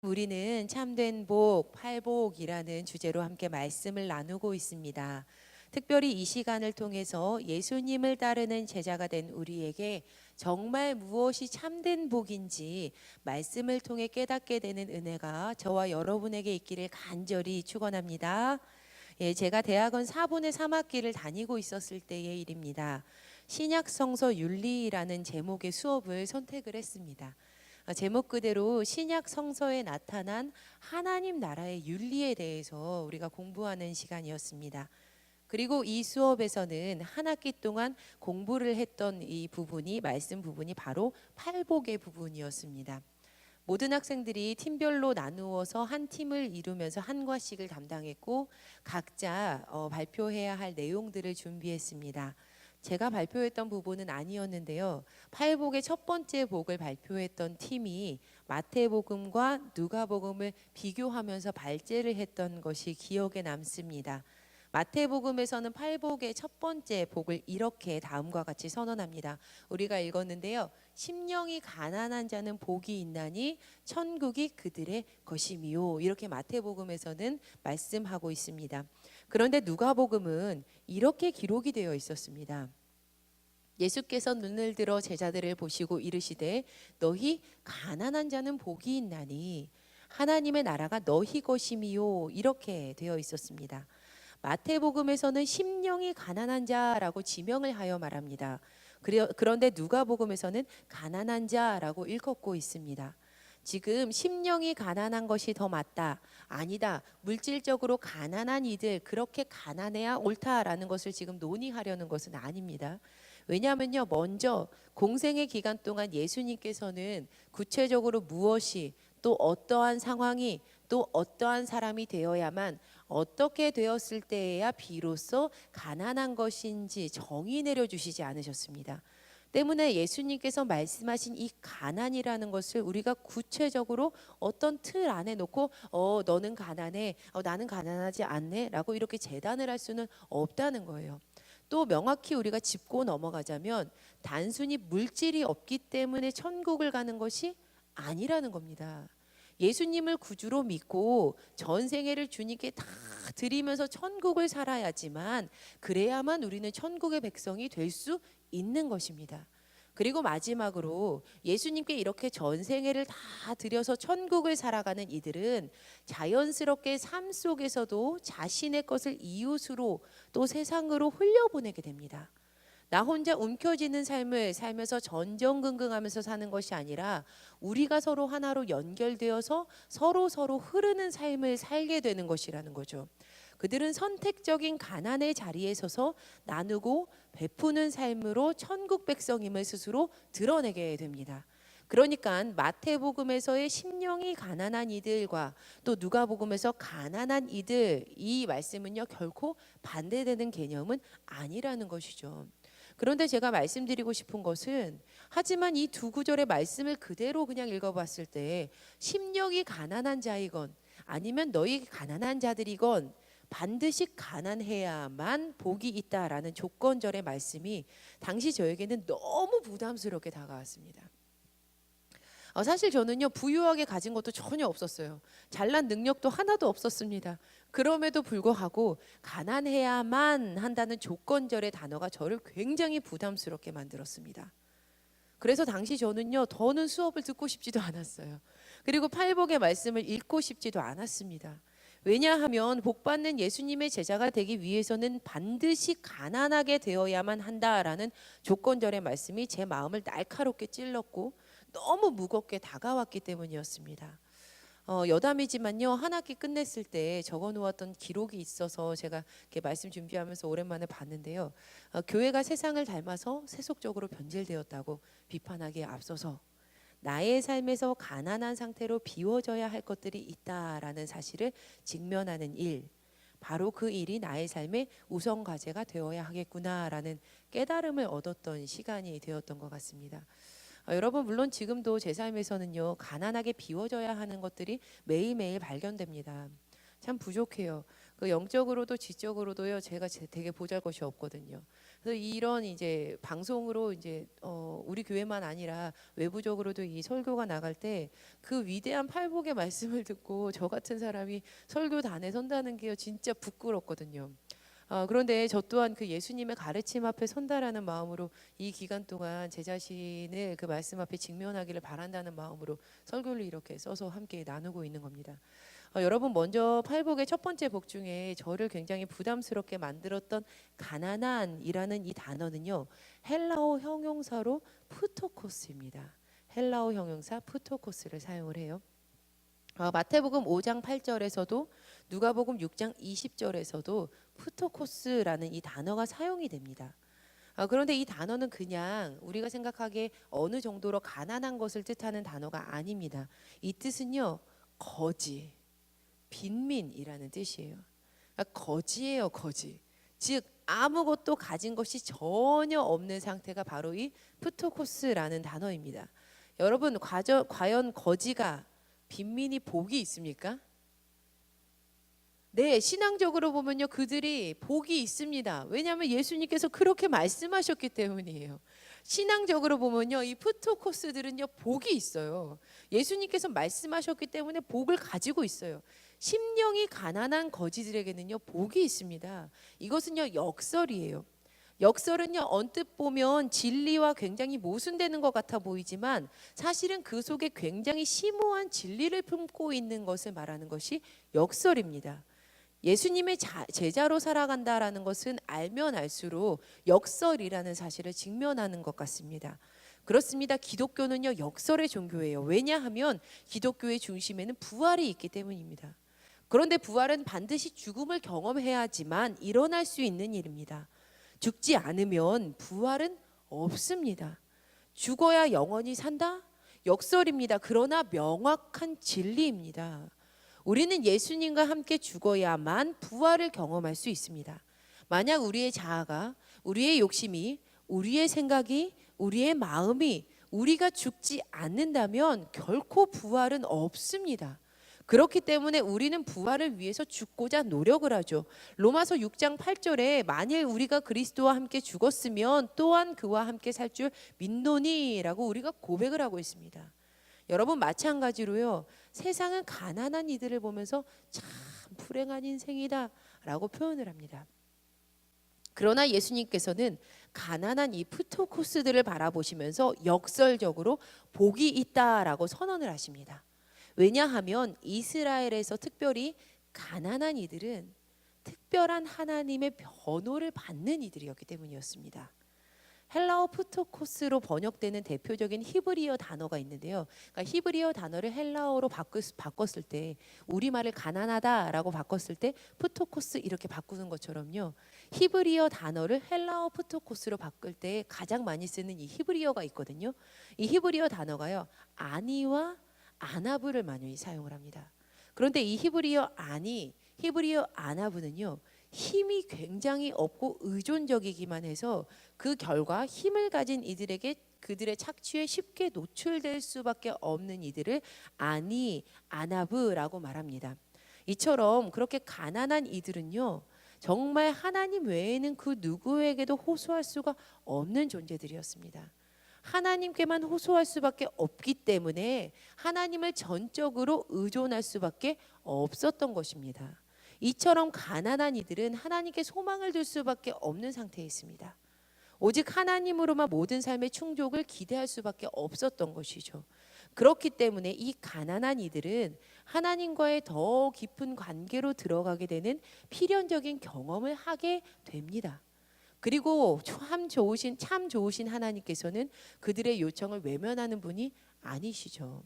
우리는 참된 복, 팔복이라는 주제로 함께 말씀을 나누고 있습니다. 특별히 이 시간을 통해서 예수님을 따르는 제자가 된 우리에게 정말 무엇이 참된 복인지 말씀을 통해 깨닫게 되는 은혜가 저와 여러분에게 있기를 간절히 축원합니다. 제가 대학원 4분의 3학기를 다니고 있었을 때의 일입니다. 신약 성서 윤리라는 제목의 수업을 선택을 했습니다. 제목 그대로 신약 성서에 나타난 하나님 나라의 윤리에 대해서 우리가 공부하는 시간이었습니다. 그리고 이 수업에서는 한 학기 동안 공부를 했던 이 부분이 말씀 부분이 바로 팔복의 부분이었습니다. 모든 학생들이 팀별로 나누어서 한 팀을 이루면서 한 과씩을 담당했고 각자 발표해야 할 내용들을 준비했습니다. 제가 발표했던 부분은 아니었는데요. 팔복의 첫 번째 복을 발표했던 팀이 마태복음과 누가복음을 비교하면서 발제를 했던 것이 기억에 남습니다. 마태복음에서는 팔복의 첫 번째 복을 이렇게 다음과 같이 선언합니다. 우리가 읽었는데요. 심령이 가난한 자는 복이 있나니 천국이 그들의 것이미요. 이렇게 마태복음에서는 말씀하고 있습니다. 그런데 누가복음은 이렇게 기록이 되어 있었습니다. 예수께서 눈을 들어 제자들을 보시고 이르시되 너희 가난한 자는 복이 있나니 하나님의 나라가 너희 것이미요. 이렇게 되어 있었습니다. 마태복음에서는 심령이 가난한 자라고 지명을 하여 말합니다. 그런데 누가복음에서는 가난한 자라고 일컫고 있습니다. 지금 심령이 가난한 것이 더 맞다, 아니다, 물질적으로 가난한 이들 그렇게 가난해야 옳다라는 것을 지금 논의하려는 것은 아닙니다. 왜냐하면요, 먼저 공생의 기간 동안 예수님께서는 구체적으로 무엇이 또 어떠한 상황이 또 어떠한 사람이 되어야만 어떻게 되었을 때에야 비로소 가난한 것인지 정의 내려주시지 않으셨습니다. 때문에 예수님께서 말씀하신 이 가난이라는 것을 우리가 구체적으로 어떤 틀 안에 놓고 너는 가난해, 나는 가난하지 않네 라고 이렇게 재단을 할 수는 없다는 거예요. 또 명확히 우리가 짚고 넘어가자면 단순히 물질이 없기 때문에 천국을 가는 것이 아니라는 겁니다. 예수님을 구주로 믿고 전생애를 주님께 다 드리면서 천국을 살아야지만 그래야만 우리는 천국의 백성이 될 수 있는 것입니다. 그리고 마지막으로 예수님께 이렇게 전생애를 다 드려서 천국을 살아가는 이들은 자연스럽게 삶 속에서도 자신의 것을 이웃으로 또 세상으로 흘려보내게 됩니다. 나 혼자 움켜쥐는 삶을 살면서 전전긍긍하면서 사는 것이 아니라 우리가 서로 하나로 연결되어서 서로 흐르는 삶을 살게 되는 것이라는 거죠. 그들은 선택적인 가난의 자리에 서서 나누고 베푸는 삶으로 천국 백성임을 스스로 드러내게 됩니다. 그러니까 마태복음에서의 심령이 가난한 이들과 또 누가복음에서 가난한 이들, 이 말씀은요 결코 반대되는 개념은 아니라는 것이죠. 그런데 제가 말씀드리고 싶은 것은 하지만 이 두 구절의 말씀을 그대로 그냥 읽어봤을 때 심령이 가난한 자이건 아니면 너희 가난한 자들이건 반드시 가난해야만 복이 있다라는 조건절의 말씀이 당시 저에게는 너무 부담스럽게 다가왔습니다. 사실 저는요 부유하게 가진 것도 전혀 없었어요. 잘난 능력도 하나도 없었습니다. 그럼에도 불구하고 가난해야만 한다는 조건절의 단어가 저를 굉장히 부담스럽게 만들었습니다. 그래서 당시 저는요 더는 수업을 듣고 싶지도 않았어요. 그리고 팔복의 말씀을 읽고 싶지도 않았습니다. 왜냐하면 복받는 예수님의 제자가 되기 위해서는 반드시 가난하게 되어야만 한다라는 조건절의 말씀이 제 마음을 날카롭게 찔렀고 너무 무겁게 다가왔기 때문이었습니다. 여담이지만요 한 학기 끝냈을 때 적어놓았던 기록이 있어서 제가 이렇게 말씀 준비하면서 오랜만에 봤는데요. 교회가 세상을 닮아서 세속적으로 변질되었다고 비판하기에 앞서서 나의 삶에서 가난한 상태로 비워져야 할 것들이 있다라는 사실을 직면하는 일, 바로 그 일이 나의 삶의 우선 과제가 되어야 하겠구나라는 깨달음을 얻었던 시간이 되었던 것 같습니다. 여러분 물론 지금도 제 삶에서는요 가난하게 비워져야 하는 것들이 매일매일 발견됩니다. 참 부족해요. 그 영적으로도 지적으로도요 제가 되게 보잘것이 없거든요. 그래서 이런 이제 방송으로 이제 우리 교회만 아니라 외부적으로도 이 설교가 나갈 때 그 위대한 팔복의 말씀을 듣고 저 같은 사람이 설교단에 선다는 게 진짜 부끄럽거든요. 그런데 저 또한 그 예수님의 가르침 앞에 선다라는 마음으로 이 기간 동안 제 자신을 그 말씀 앞에 직면하기를 바란다는 마음으로 설교를 이렇게 써서 함께 나누고 있는 겁니다. 여러분, 먼저 팔복의 첫 번째 복 중에 저를 굉장히 부담스럽게 만들었던 가난한이라는 이 단어는요, 헬라어 형용사로 푸토코스입니다. 헬라어 형용사 푸토코스를 사용을 해요. 마태복음 5장 8절에서도 누가복음 6장 20절에서도 푸토코스라는 이 단어가 사용이 됩니다. 그런데 이 단어는 그냥 우리가 생각하기에 어느 정도로 가난한 것을 뜻하는 단어가 아닙니다. 이 뜻은요, 거지, 빈민이라는 뜻이에요. 거지예요, 거지. 즉 아무것도 가진 것이 전혀 없는 상태가 바로 이 푸토코스라는 단어입니다. 여러분, 과연 거지가 빈민이 복이 있습니까? 네, 신앙적으로 보면요, 그들이 복이 있습니다. 왜냐하면 예수님께서 그렇게 말씀하셨기 때문이에요. 신앙적으로 보면요, 이 푸토코스들은요, 복이 있어요. 예수님께서 말씀하셨기 때문에 복을 가지고 있어요. 심령이 가난한 거지들에게는요, 복이 있습니다. 이것은요, 역설이에요. 역설은요, 언뜻 보면 진리와 굉장히 모순되는 것 같아 보이지만 사실은 그 속에 굉장히 심오한 진리를 품고 있는 것을 말하는 것이 역설입니다. 예수님의 제자로 살아간다라는 것은 알면 알수록 역설이라는 사실을 직면하는 것 같습니다. 그렇습니다. 기독교는요, 역설의 종교예요. 왜냐하면 기독교의 중심에는 부활이 있기 때문입니다. 그런데 부활은 반드시 죽음을 경험해야지만 일어날 수 있는 일입니다. 죽지 않으면 부활은 없습니다. 죽어야 영원히 산다? 역설입니다. 그러나 명확한 진리입니다. 우리는 예수님과 함께 죽어야만 부활을 경험할 수 있습니다. 만약 우리의 자아가, 우리의 욕심이, 우리의 생각이, 우리의 마음이 우리가 죽지 않는다면 결코 부활은 없습니다. 그렇기 때문에 우리는 부활을 위해서 죽고자 노력을 하죠. 로마서 6장 8절에 만일 우리가 그리스도와 함께 죽었으면 또한 그와 함께 살 줄 믿노니라고 우리가 고백을 하고 있습니다. 여러분, 마찬가지로요, 세상은 가난한 이들을 보면서 참 불행한 인생이다 라고 표현을 합니다. 그러나 예수님께서는 가난한 이 푸토코스들을 바라보시면서 역설적으로 복이 있다라고 선언을 하십니다. 왜냐하면 이스라엘에서 특별히 가난한 이들은 특별한 하나님의 변호를 받는 이들이었기 때문이었습니다. 헬라어 푸토코스로 번역되는 대표적인 히브리어 단어가 있는데요. 그러니까 히브리어 단어를 헬라어로 바꿨을 때, 우리말을 가난하다라고 바꿨을 때 푸토코스 이렇게 바꾸는 것처럼요, 히브리어 단어를 헬라어 푸토코스로 바꿀 때 가장 많이 쓰는 이 히브리어가 있거든요. 이 히브리어 단어가요, 아니와 아나브를 많이 사용을 합니다. 그런데 이 히브리어 아나브는요, 힘이 굉장히 없고 의존적이기만 해서 그 결과 힘을 가진 이들에게 그들의 착취에 쉽게 노출될 수밖에 없는 이들을 아나브라고 말합니다. 이처럼 그렇게 가난한 이들은요, 정말 하나님 외에는 그 누구에게도 호소할 수가 없는 존재들이었습니다. 하나님께만 호소할 수밖에 없기 때문에 하나님을 전적으로 의존할 수밖에 없었던 것입니다. 이처럼 가난한 이들은 하나님께 소망을 둘 수밖에 없는 상태에 있습니다. 오직 하나님으로만 모든 삶의 충족을 기대할 수밖에 없었던 것이죠. 그렇기 때문에 이 가난한 이들은 하나님과의 더 깊은 관계로 들어가게 되는 필연적인 경험을 하게 됩니다. 그리고 참 좋으신 하나님께서는 그들의 요청을 외면하는 분이 아니시죠.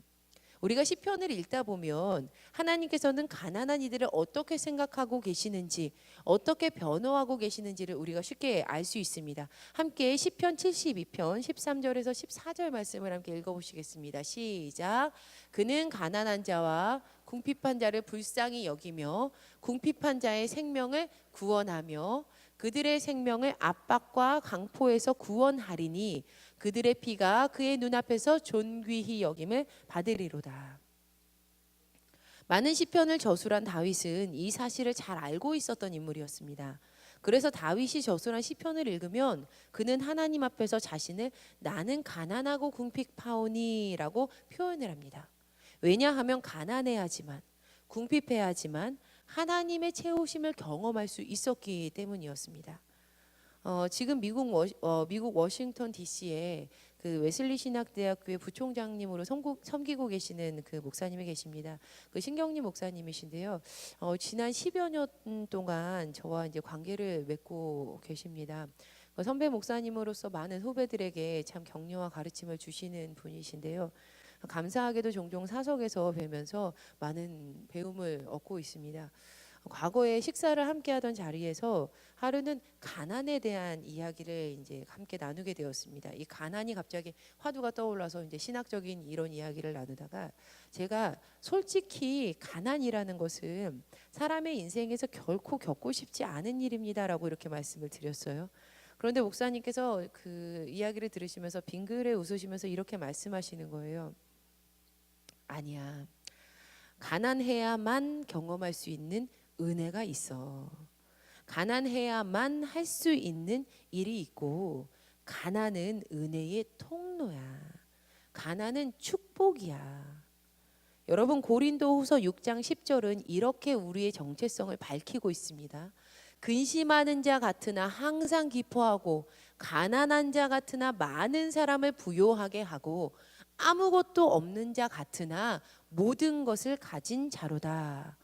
우리가 시편을 읽다 보면 하나님께서는 가난한 이들을 어떻게 생각하고 계시는지, 어떻게 변호하고 계시는지를 우리가 쉽게 알 수 있습니다. 함께 시편 72편 13절에서 14절 말씀을 함께 읽어보시겠습니다. 시작. 그는 가난한 자와 궁핍한 자를 불쌍히 여기며 궁핍한 자의 생명을 구원하며 그들의 생명을 압박과 강포에서 구원하리니 그들의 피가 그의 눈앞에서 존귀히 여김을 받으리로다. 많은 시편을 저술한 다윗은 이 사실을 잘 알고 있었던 인물이었습니다. 그래서 다윗이 저술한 시편을 읽으면 그는 하나님 앞에서 자신을 나는 가난하고 궁핍하오니라고 표현을 합니다. 왜냐하면 가난해야지만 궁핍해야지만 하나님의 채우심을 경험할 수 있었기 때문이었습니다. 지금 미국 워싱턴 DC에 그 웨슬리 신학대학교의 부총장님으로 섬기고 계시는 그 목사님이 계십니다. 그 신경림 목사님이신데요. 지난 10여 년 동안 저와 이제 관계를 맺고 계십니다. 선배 목사님으로서 많은 후배들에게 참 격려와 가르침을 주시는 분이신데요. 감사하게도 종종 사석에서 뵈면서 많은 배움을 얻고 있습니다. 과거에 식사를 함께 하던 자리에서 하루는 가난에 대한 이야기를 이제 함께 나누게 되었습니다. 이 가난이 갑자기 화두가 떠올라서 이제 신학적인 이런 이야기를 나누다가 제가 솔직히 가난이라는 것은 사람의 인생에서 결코 겪고 싶지 않은 일입니다라고 이렇게 말씀을 드렸어요. 그런데 목사님께서 그 이야기를 들으시면서 빙그레 웃으시면서 이렇게 말씀하시는 거예요. 아니야. 가난해야만 경험할 수 있는 은혜가 있어. 가난해야만 할 수 있는 일이 있고 가난은 은혜의 통로야. 가난은 축복이야. 여러분 고린도후서 6장 10절은 이렇게 우리의 정체성을 밝히고 있습니다. 근심하는 자 같으나 항상 기뻐하고 가난한 자 같으나 많은 사람을 부요하게 하고 아무것도 없는 자 같으나 모든 것을 가진 자로다.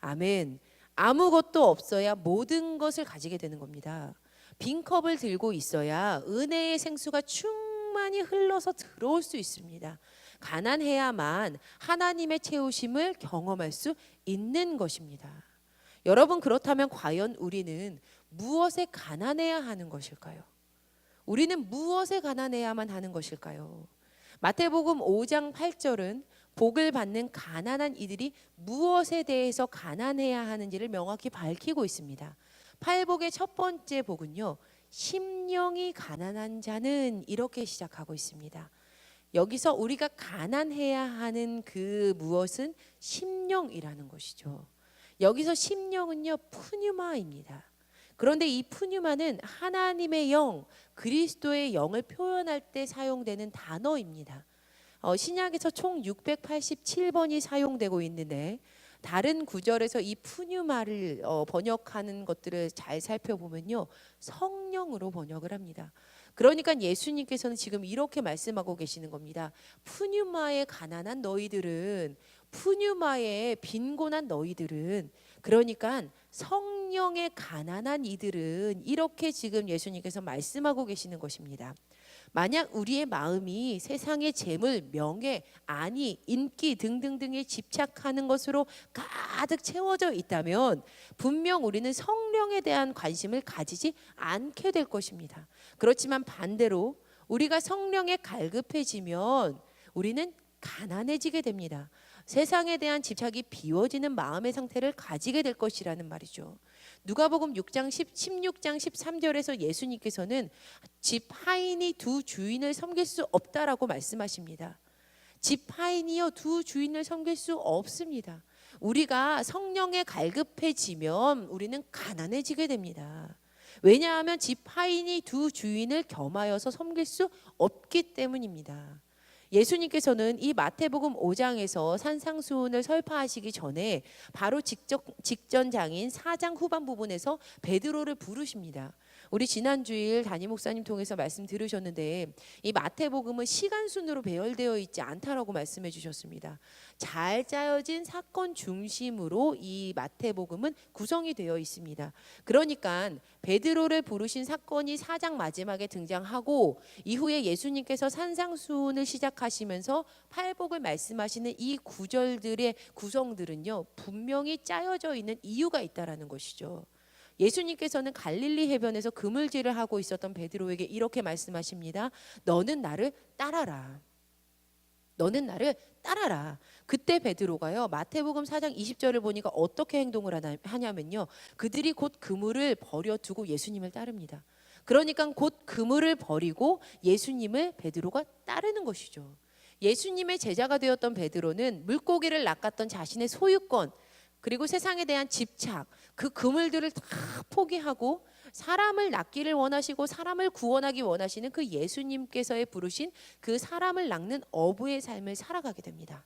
아멘. 아무것도 없어야 모든 것을 가지게 되는 겁니다. 빈 컵을 들고 있어야 은혜의 생수가 충만히 흘러서 들어올 수 있습니다. 가난해야만 하나님의 채우심을 경험할 수 있는 것입니다. 여러분 그렇다면 과연 우리는 무엇에 가난해야 하는 것일까요? 우리는 무엇에 가난해야만 하는 것일까요? 마태복음 5장 8절은 복을 받는 가난한 이들이 무엇에 대해서 가난해야 하는지를 명확히 밝히고 있습니다. 팔복의 첫 번째 복은요, 심령이 가난한 자는 이렇게 시작하고 있습니다. 여기서 우리가 가난해야 하는 그 무엇은 심령이라는 것이죠. 여기서 심령은요, 푸뉴마입니다. 그런데 이 푸뉴마는 하나님의 영, 그리스도의 영을 표현할 때 사용되는 단어입니다. 신약에서 총 687번이 사용되고 있는데 다른 구절에서 이 푸뉴마를 번역하는 것들을 잘 살펴보면요, 성령으로 번역을 합니다. 그러니까 예수님께서는 지금 이렇게 말씀하고 계시는 겁니다. 푸뉴마에 가난한 너희들은, 푸뉴마에 빈곤한 너희들은, 그러니까 성령에 가난한 이들은, 이렇게 지금 예수님께서 말씀하고 계시는 것입니다. 만약 우리의 마음이 세상의 재물, 명예, 안위, 인기 등등등에 집착하는 것으로 가득 채워져 있다면 분명 우리는 성령에 대한 관심을 가지지 않게 될 것입니다. 그렇지만 반대로 우리가 성령에 갈급해지면 우리는 가난해지게 됩니다. 세상에 대한 집착이 비워지는 마음의 상태를 가지게 될 것이라는 말이죠. 누가복음 16장 13절에서 예수님께서는 집 하인이 두 주인을 섬길 수 없다라고 말씀하십니다. 집 하인이요, 두 주인을 섬길 수 없습니다. 우리가 성령에 갈급해지면 우리는 가난해지게 됩니다. 왜냐하면 집 하인이 두 주인을 겸하여서 섬길 수 없기 때문입니다. 예수님께서는 이 마태복음 5장에서 산상수훈을 설파하시기 전에 바로 직전 장인 4장 후반 부분에서 베드로를 부르십니다. 우리 지난주일 담임 목사님 통해서 말씀 들으셨는데 이 마태복음은 시간순으로 배열되어 있지 않다라고 말씀해 주셨습니다. 잘 짜여진 사건 중심으로 이 마태복음은 구성이 되어 있습니다. 그러니까 베드로를 부르신 사건이 4장 마지막에 등장하고 이후에 예수님께서 산상수훈을 시작하시면서 팔복을 말씀하시는 이 구절들의 구성들은요, 분명히 짜여져 있는 이유가 있다라는 것이죠. 예수님께서는 갈릴리 해변에서 그물질을 하고 있었던 베드로에게 이렇게 말씀하십니다. 너는 나를 따라라. 너는 나를 따라라. 그때 베드로가요, 마태복음 4장 20절을 보니까 어떻게 행동을 하냐면요, 그들이 곧 그물을 버려두고 예수님을 따릅니다. 그러니까 곧 그물을 버리고 예수님을 베드로가 따르는 것이죠. 예수님의 제자가 되었던 베드로는 물고기를 낚았던 자신의 소유권, 그리고 세상에 대한 집착, 그 그물들을 다 포기하고 사람을 낚기를 원하시고 사람을 구원하기 원하시는 그 예수님께서의 부르신 그 사람을 낚는 어부의 삶을 살아가게 됩니다.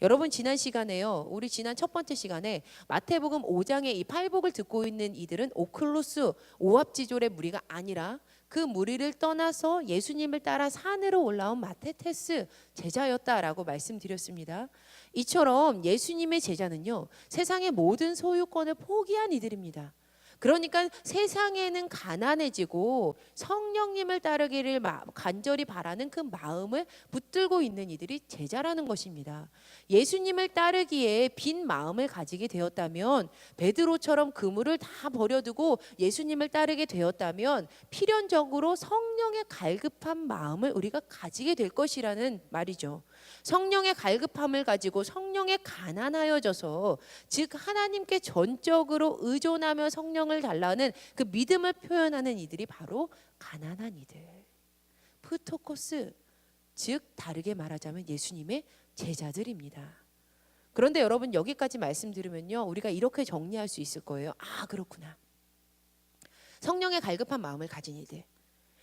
여러분, 지난 시간에요, 우리 지난 첫 번째 시간에 마태복음 5장의 이 팔복을 듣고 있는 이들은 오클루스 오합지졸의 무리가 아니라 그 무리를 떠나서 예수님을 따라 산으로 올라온 마테테스 제자였다라고 말씀드렸습니다. 이처럼 예수님의 제자는요, 세상의 모든 소유권을 포기한 이들입니다. 그러니까 세상에는 가난해지고 성령님을 따르기를 간절히 바라는 그 마음을 붙들고 있는 이들이 제자라는 것입니다. 예수님을 따르기에 빈 마음을 가지게 되었다면, 베드로처럼 그물을 다 버려두고 예수님을 따르게 되었다면 필연적으로 성령의 갈급한 마음을 우리가 가지게 될 것이라는 말이죠. 성령의 갈급함을 가지고 성령에 가난하여져서, 즉 하나님께 전적으로 의존하며 성령을 달라는 그 믿음을 표현하는 이들이 바로 가난한 이들, 프토코스, 즉 다르게 말하자면 예수님의 제자들입니다. 그런데 여러분, 여기까지 말씀 들으면요, 우리가 이렇게 정리할 수 있을 거예요. 아, 그렇구나. 성령의 갈급한 마음을 가진 이들,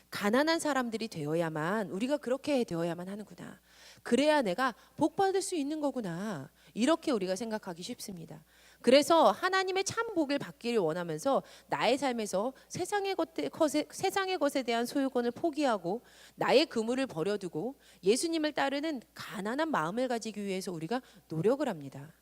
가난한 사람들이 되어야만, 우리가 그렇게 되어야만 하는구나. 그래야 내가 복 받을 수 있는 거구나. 이렇게 우리가 생각하기 쉽습니다. 그래서 하나님의 참 복을 받기를 원하면서 나의 삶에서 세상의 것에 대한 소유권을 포기하고 나의 그물을 버려두고 예수님을 따르는 가난한 마음을 가지기 위해서 우리가 노력을 합니다.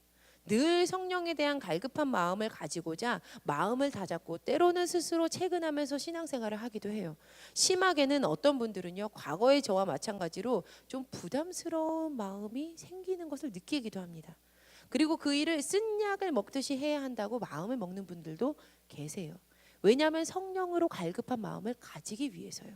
늘 성령에 대한 갈급한 마음을 가지고자 마음을 다잡고 때로는 스스로 채근하면서 신앙생활을 하기도 해요. 심하게는 어떤 분들은요, 과거의 저와 마찬가지로 좀 부담스러운 마음이 생기는 것을 느끼기도 합니다. 그리고 그 일을 쓴 약을 먹듯이 해야 한다고 마음을 먹는 분들도 계세요. 왜냐하면 성령으로 갈급한 마음을 가지기 위해서요.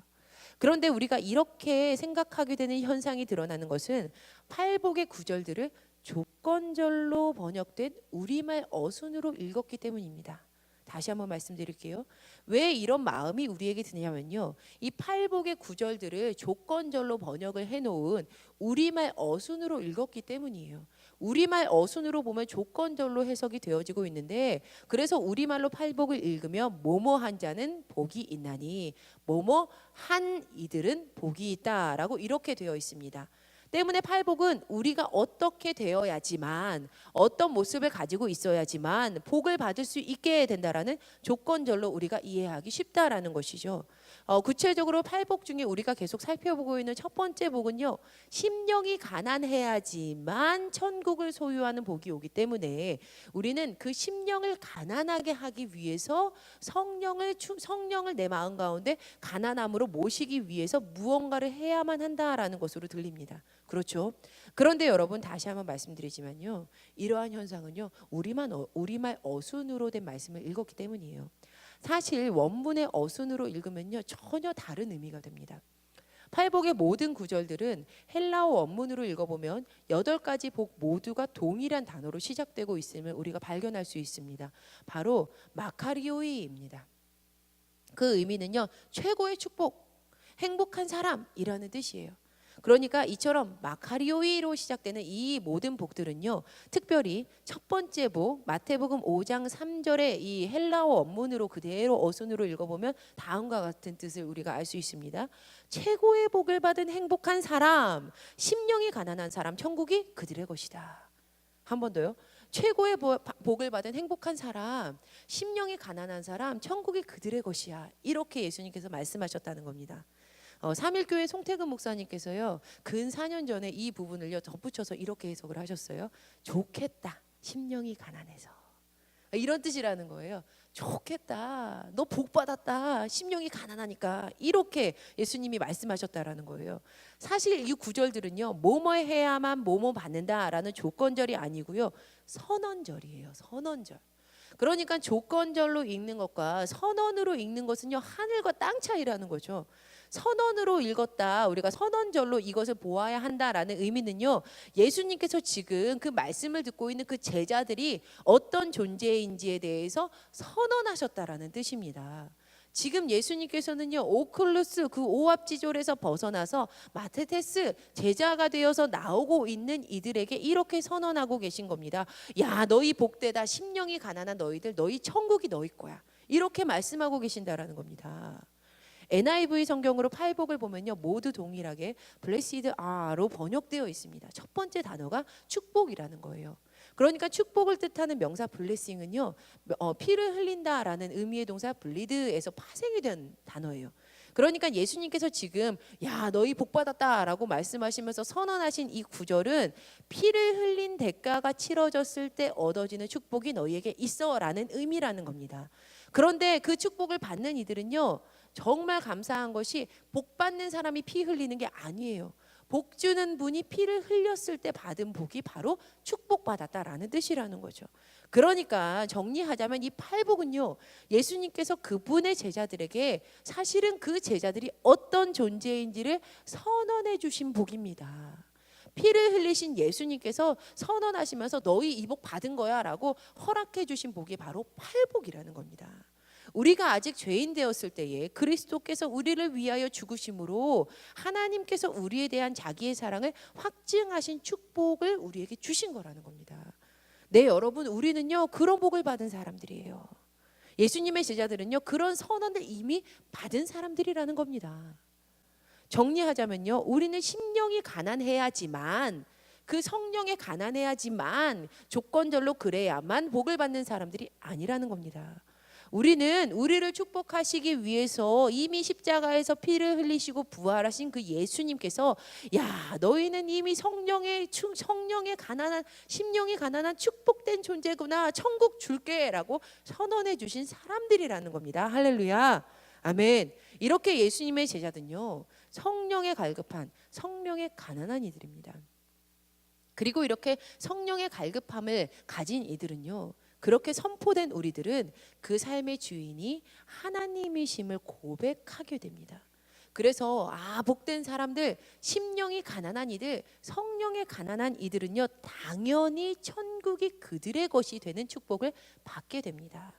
그런데 우리가 이렇게 생각하게 되는 현상이 드러나는 것은 팔복의 구절들을 조건절로 번역된 우리말 어순으로 읽었기 때문입니다. 다시 한번 말씀드릴게요. 왜 이런 마음이 우리에게 드냐면요, 이 팔복의 구절들을 조건절로 번역을 해놓은 우리말 어순으로 읽었기 때문이에요. 우리말 어순으로 보면 조건절로 해석이 되어지고 있는데, 그래서 우리말로 팔복을 읽으면 뭐뭐 한 자는 복이 있나니 뭐뭐 한 이들은 복이 있다라고 이렇게 되어 있습니다. 때문에 팔복은 우리가 어떻게 되어야지만, 어떤 모습을 가지고 있어야지만 복을 받을 수 있게 된다라는 조건절로 우리가 이해하기 쉽다라는 것이죠. 구체적으로 팔복 중에 우리가 계속 살펴보고 있는 첫 번째 복은요, 심령이 가난해야지만 천국을 소유하는 복이 오기 때문에 우리는 그 심령을 가난하게 하기 위해서 성령을 내 마음 가운데 가난함으로 모시기 위해서 무언가를 해야만 한다라는 것으로 들립니다. 그렇죠? 그런데 여러분, 다시 한번 말씀드리지만요, 이러한 현상은요, 우리말 어순으로 된 말씀을 읽었기 때문이에요. 사실 원문의 어순으로 읽으면요, 전혀 다른 의미가 됩니다. 팔복의 모든 구절들은 헬라어 원문으로 읽어보면 8가지 복 모두가 동일한 단어로 시작되고 있음을 우리가 발견할 수 있습니다. 바로 마카리오이입니다. 그 의미는요, 최고의 축복, 행복한 사람이라는 뜻이에요. 그러니까 이처럼 마카리오이로 시작되는 이 모든 복들은요, 특별히 첫 번째 복 마태복음 5장 3절의 이 헬라어 원문으로 그대로 어순으로 읽어보면 다음과 같은 뜻을 우리가 알 수 있습니다. 최고의 복을 받은 행복한 사람, 심령이 가난한 사람, 천국이 그들의 것이다. 한 번 더요. 최고의 복을 받은 행복한 사람, 심령이 가난한 사람, 천국이 그들의 것이야. 이렇게 예수님께서 말씀하셨다는 겁니다. 삼일교회 송태근 목사님께서요, 근 4년 전에 이 부분을요 덧붙여서 이렇게 해석을 하셨어요. 좋겠다, 심령이 가난해서. 이런 뜻이라는 거예요. 좋겠다, 너 복 받았다, 심령이 가난하니까. 이렇게 예수님이 말씀하셨다라는 거예요. 사실 이 구절들은요, 뭐뭐 해야만 뭐뭐 받는다라는 조건절이 아니고요, 선언절이에요. 선언절. 그러니까 조건절로 읽는 것과 선언으로 읽는 것은요, 하늘과 땅 차이라는 거죠. 선언으로 읽었다, 우리가 선언절로 이것을 보아야 한다라는 의미는요, 예수님께서 지금 그 말씀을 듣고 있는 그 제자들이 어떤 존재인지에 대해서 선언하셨다라는 뜻입니다. 지금 예수님께서는요, 오클루스 그 오합지졸에서 벗어나서 마테테스 제자가 되어서 나오고 있는 이들에게 이렇게 선언하고 계신 겁니다. 야, 너희 복되다, 심령이 가난한 너희들, 너희 천국이 너희 거야. 이렇게 말씀하고 계신다라는 겁니다. NIV 성경으로 팔복을 보면요, 모두 동일하게 blessed are로 번역되어 있습니다. 첫 번째 단어가 축복이라는 거예요. 그러니까 축복을 뜻하는 명사 blessing은요, 피를 흘린다라는 의미의 동사 bleed에서 파생이 된 단어예요. 그러니까 예수님께서 지금 야 너희 복 받았다라고 말씀하시면서 선언하신 이 구절은 피를 흘린 대가가 치러졌을 때 얻어지는 축복이 너희에게 있어라는 의미라는 겁니다. 그런데 그 축복을 받는 이들은요, 정말 감사한 것이 복 받는 사람이 피 흘리는 게 아니에요. 복 주는 분이 피를 흘렸을 때 받은 복이 바로 축복받았다라는 뜻이라는 거죠. 그러니까 정리하자면 이 팔복은요, 예수님께서 그분의 제자들에게 사실은 그 제자들이 어떤 존재인지를 선언해 주신 복입니다. 피를 흘리신 예수님께서 선언하시면서 너희 이 복 받은 거야 라고 허락해 주신 복이 바로 팔복이라는 겁니다. 우리가 아직 죄인 되었을 때에 그리스도께서 우리를 위하여 죽으심으로 하나님께서 우리에 대한 자기의 사랑을 확증하신 축복을 우리에게 주신 거라는 겁니다. 네, 여러분, 우리는요 그런 복을 받은 사람들이에요. 예수님의 제자들은요 그런 선언을 이미 받은 사람들이라는 겁니다. 정리하자면요, 우리는 심령이 가난해야지만, 그 성령에 가난해야지만 조건절로 그래야만 복을 받는 사람들이 아니라는 겁니다. 우리는 우리를 축복하시기 위해서 이미 십자가에서 피를 흘리시고 부활하신 그 예수님께서 야 너희는 이미 성령의 가난한, 심령이 가난한 축복된 존재구나, 천국 줄게라고 선언해 주신 사람들이라는 겁니다. 할렐루야, 아멘. 이렇게 예수님의 제자들은요 성령에 갈급한, 성령에 가난한 이들입니다. 그리고 이렇게 성령의 갈급함을 가진 이들은요, 그렇게 선포된 우리들은 그 삶의 주인이 하나님이심을 고백하게 됩니다. 그래서 복된 사람들, 심령이 가난한 이들, 성령에 가난한 이들은요 당연히 천국이 그들의 것이 되는 축복을 받게 됩니다.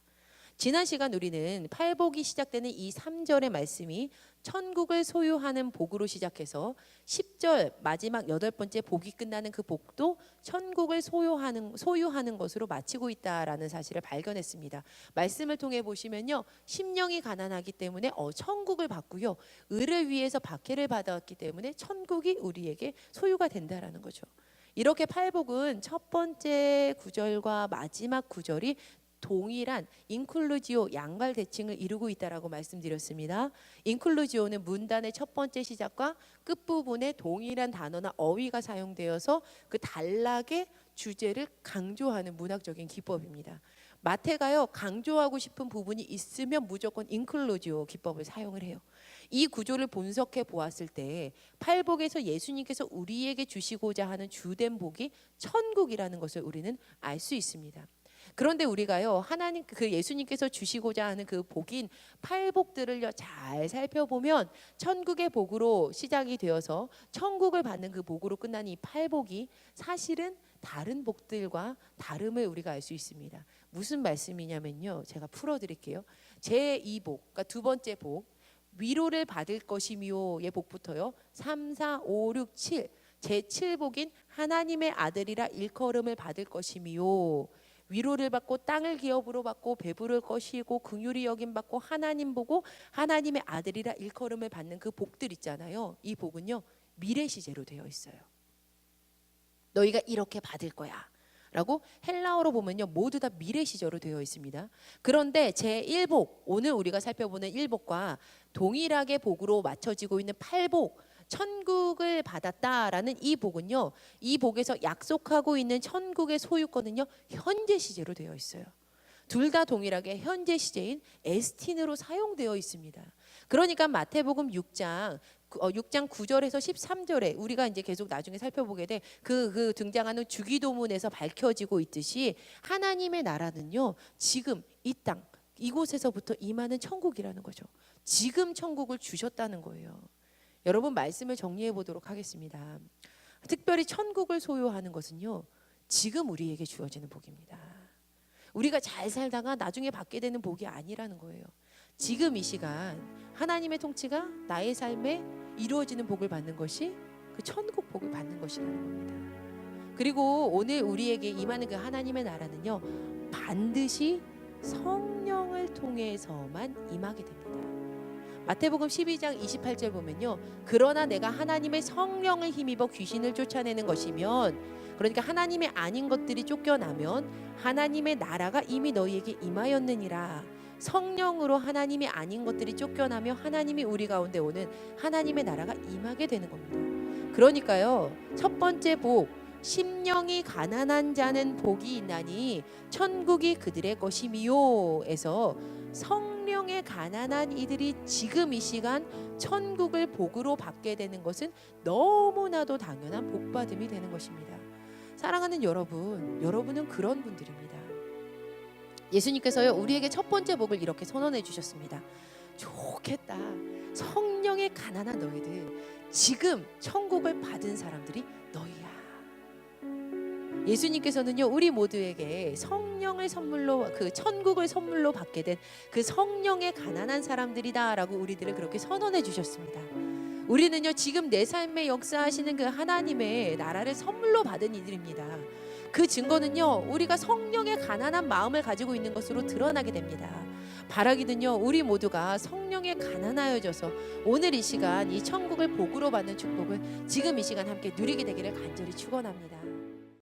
지난 시간 우리는 팔복이 시작되는 이 3절의 말씀이 천국을 소유하는 복으로 시작해서 10절 마지막 8번째 복이 끝나는 그 복도 천국을 소유하는 것으로 마치고 있다라는 사실을 발견했습니다. 말씀을 통해 보시면요, 심령이 가난하기 때문에 천국을 받고요, 의를 위해서 박해를 받았기 때문에 천국이 우리에게 소유가 된다라는 거죠. 이렇게 팔복은 첫 번째 구절과 마지막 구절이 동일한 인클루지오, 양갈 대칭을 이루고 있다라고 말씀드렸습니다. 인클루지오는 문단의 첫 번째 시작과 끝부분에 동일한 단어나 어휘가 사용되어서 그 단락의 주제를 강조하는 문학적인 기법입니다. 마태가요 강조하고 싶은 부분이 있으면 무조건 인클루지오 기법을 사용을 해요. 이 구조를 분석해 보았을 때 팔복에서 예수님께서 우리에게 주시고자 하는 주된 복이 천국이라는 것을 우리는 알 수 있습니다. 그런데 우리가요 하나님, 그 예수님께서 주시고자 하는 그 복인 팔복들을요 잘 살펴보면 천국의 복으로 시작이 되어서 천국을 받는 그 복으로 끝나는 이 팔복이 사실은 다른 복들과 다름을 우리가 알 수 있습니다. 무슨 말씀이냐면요, 제가 풀어드릴게요. 제2복, 그러니까 두 번째 복, 위로를 받을 것이며의 복부터요 3, 4, 5, 6, 7, 제7복인 하나님의 아들이라 일컬음을 받을 것이며, 위로를 받고 땅을 기업으로 받고 배부를 것이고 긍휼히 여김 받고 하나님 보고 하나님의 아들이라 일컬음을 받는 그 복들 있잖아요. 이 복은요 미래 시제로 되어 있어요. 너희가 이렇게 받을 거야 라고 헬라어로 보면요 모두 다 미래 시제로 되어 있습니다. 그런데 제1복, 오늘 우리가 살펴보는 1복과 동일하게 복으로 맞춰지고 있는 8복, 천국을 받았다라는 이 복은요, 이 복에서 약속하고 있는 천국의 소유권은요 현재 시제로 되어 있어요. 둘 다 동일하게 현재 시제인 에스틴으로 사용되어 있습니다. 그러니까 마태복음 6장 9절에서 13절에 우리가 이제 계속 나중에 살펴보게 돼 그 등장하는 주기도문에서 밝혀지고 있듯이 하나님의 나라는요 지금 이 땅 이곳에서부터 임하는 천국이라는 거죠. 지금 천국을 주셨다는 거예요. 여러분, 말씀을 정리해 보도록 하겠습니다. 특별히 천국을 소유하는 것은요 지금 우리에게 주어지는 복입니다. 우리가 잘 살다가 나중에 받게 되는 복이 아니라는 거예요. 지금 이 시간 하나님의 통치가 나의 삶에 이루어지는 복을 받는 것이 그 천국 복을 받는 것이라는 겁니다. 그리고 오늘 우리에게 임하는 그 하나님의 나라는요 반드시 성령을 통해서만 임하게 됩니다. 마태복음 12장 28절 보면요. 그러나 내가 하나님의 성령을 힘입어 귀신을 쫓아내는 것이면, 그러니까 하나님의 아닌 것들이 쫓겨나면 하나님의 나라가 이미 너희에게 임하였느니라. 성령으로 하나님이 아닌 것들이 쫓겨나며 하나님이 우리 가운데 오는 하나님의 나라가 임하게 되는 겁니다. 그러니까요. 첫 번째 복, 심령이 가난한 자는 복이 있나니 천국이 그들의 것이미요에서 성령의 가난한 이들이 지금 이 시간 천국을 복으로 받게 되는 것은 너무나도 당연한 복받음이 되는 것입니다. 사랑하는 여러분, 여러분은 그런 분들입니다. 예수님께서요, 우리에게 첫 번째 복을 이렇게 선언해 주셨습니다. 좋겠다. 성령의 가난한 너희들, 지금 천국을 받은 사람들이 너희야. 예수님께서는요, 우리 모두에게 성령을 선물로, 그 천국을 선물로 받게 된 그 성령의 가난한 사람들이다라고 우리들을 그렇게 선언해 주셨습니다. 우리는요, 지금 내 삶에 역사하시는 그 하나님의 나라를 선물로 받은 이들입니다. 그 증거는요, 우리가 성령의 가난한 마음을 가지고 있는 것으로 드러나게 됩니다. 바라기는요, 우리 모두가 성령에 가난하여져서 오늘 이 시간 이 천국을 복으로 받는 축복을 지금 이 시간 함께 누리게 되기를 간절히 축원합니다.